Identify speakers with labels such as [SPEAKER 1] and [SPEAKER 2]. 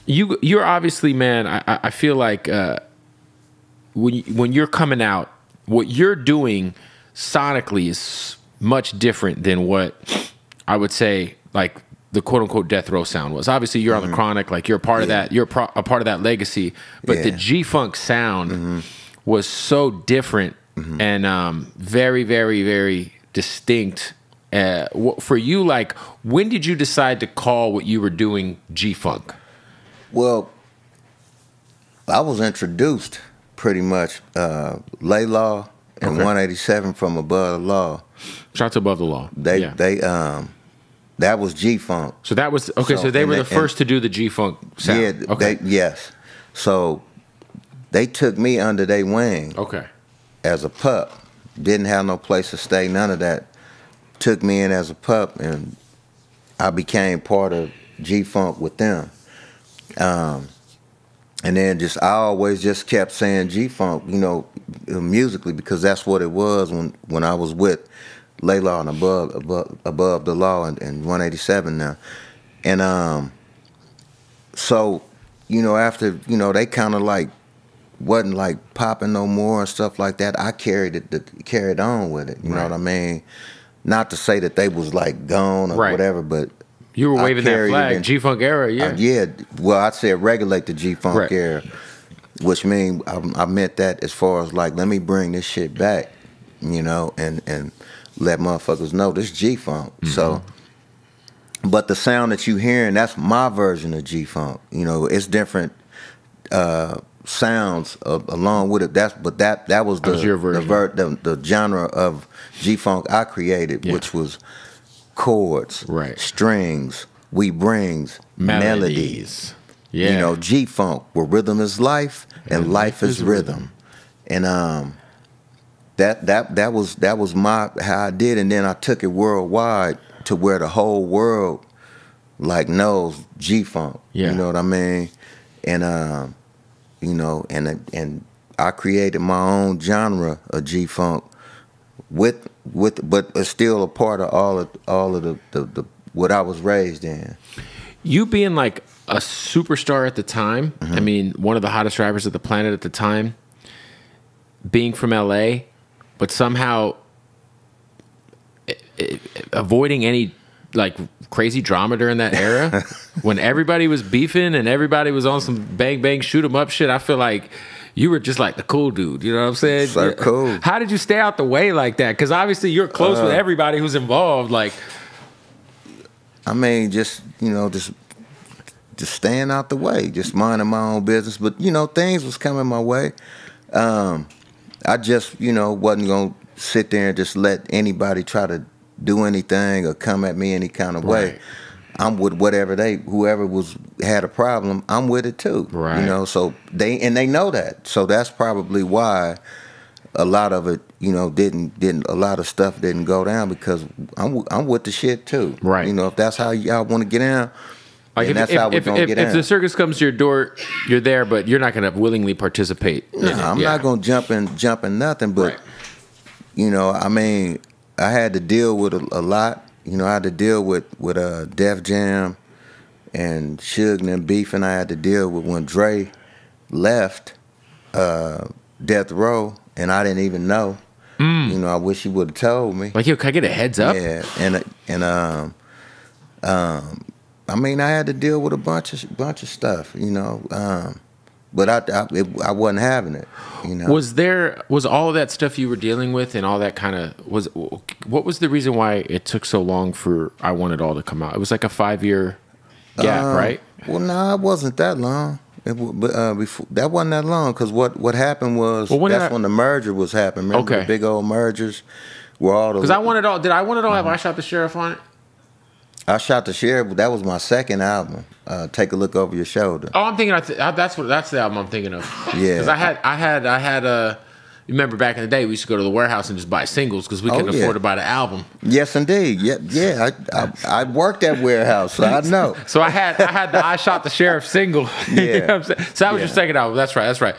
[SPEAKER 1] You're obviously, man. I feel like when you're coming out, what you're doing sonically is much different than what I would say like the quote unquote death row sound was. Obviously, you're on the Chronic, like you're a part of that. You're a part of that legacy. But the G-Funk sound was so different and very, very, very distinct. For you, like, when did you decide to call what you were doing G-Funk?
[SPEAKER 2] Well, I was introduced pretty much Lay Law and 187 from Above the Law.
[SPEAKER 1] Shout out to Above the Law.
[SPEAKER 2] That was G-Funk.
[SPEAKER 1] So that was so they were the first to do the G-Funk sound.
[SPEAKER 2] Yeah, yes. So they took me under their wing.
[SPEAKER 1] Okay.
[SPEAKER 2] As a pup. Didn't have no place to stay, none of that. Took me in as a pup, and I became part of G-Funk with them. And then I always just kept saying G-Funk, you know, musically, because that's what it was when I was with Lay Law and Above the Law and 187 now. And so, you know, after, you know, they kind of like wasn't like popping no more and stuff like that, I carried on with it, you know what I mean? Not to say that they was like gone or whatever, but
[SPEAKER 1] you were waving that flag, G-Funk era,
[SPEAKER 2] yeah. Well, I'd say regulate the G-Funk era, which means I meant that as far as like, let me bring this shit back, you know, and let motherfuckers know this G-Funk. So, but the sound that you hearing, that's my version of G-Funk. You know, it's different sounds along with it. That was your version. The genre of G-Funk I created, which was chords, strings, we brings melodies. You know, G-Funk, where rhythm is life and life is rhythm. And that was how I did, and then I took it worldwide to where the whole world like knows G-Funk. You know what I mean? And you know, and I created my own genre of G-Funk but it's still a part of all of the what I was raised in.
[SPEAKER 1] You being like a superstar at the time, I mean, one of the hottest rappers of the planet at the time, being from LA, but somehow avoiding any like crazy drama during that era when everybody was beefing and everybody was on some bang bang shoot 'em up shit. I feel like you were just like the cool dude, you know what I'm saying?
[SPEAKER 2] So cool.
[SPEAKER 1] How did you stay out the way like that? Because obviously you're close with everybody who's involved. Like,
[SPEAKER 2] I mean, just, you know, just staying out the way, just minding my own business. But, you know, things was coming my way. I just, you know, wasn't going to sit there and just let anybody try to do anything or come at me any kind of way. I'm with whoever had a problem, I'm with it too. You know, so they know that. So that's probably why a lot of it, you know, a lot of stuff didn't go down, because I'm with the shit too. You know, if that's how y'all want to get down, like that's how we're gonna get down.
[SPEAKER 1] If the circus comes to your door, you're there, but you're not gonna willingly participate.
[SPEAKER 2] No, I'm not gonna jump in nothing, but you know, I mean, I had to deal with a lot. You know, I had to deal with Def Jam and Suge and them beefing. I had to deal with when Dre left Death Row, and I didn't even know. You know, I wish he would have told me.
[SPEAKER 1] Like, yo, can I get a heads up?
[SPEAKER 2] Yeah, and I mean, I had to deal with a bunch of stuff. You know, but I wasn't having it. You know,
[SPEAKER 1] was all of that stuff you were dealing with and all that kind of what was the reason why it took so long for I Want It All to come out? It was like a 5-year gap, right?
[SPEAKER 2] Well, no, it wasn't that long. Before, that wasn't that long, because what happened was that's when the merger was happening. Remember the big old mergers where all the,
[SPEAKER 1] because I Want It All, did I Want It All have I Shot the Sheriff on it?
[SPEAKER 2] I Shot the Sheriff, but that was my second album. Take a Look Over Your Shoulder.
[SPEAKER 1] Oh, I'm thinking that's the album I'm thinking of. Yeah, because I had remember back in the day we used to go to the warehouse and just buy singles because we couldn't afford to buy the album.
[SPEAKER 2] Yes, indeed. Yeah. I worked at warehouse, so I know.
[SPEAKER 1] So I had the I Shot the Sheriff single.
[SPEAKER 2] Yeah.
[SPEAKER 1] You know what I'm saying? So that was your second album. That's right.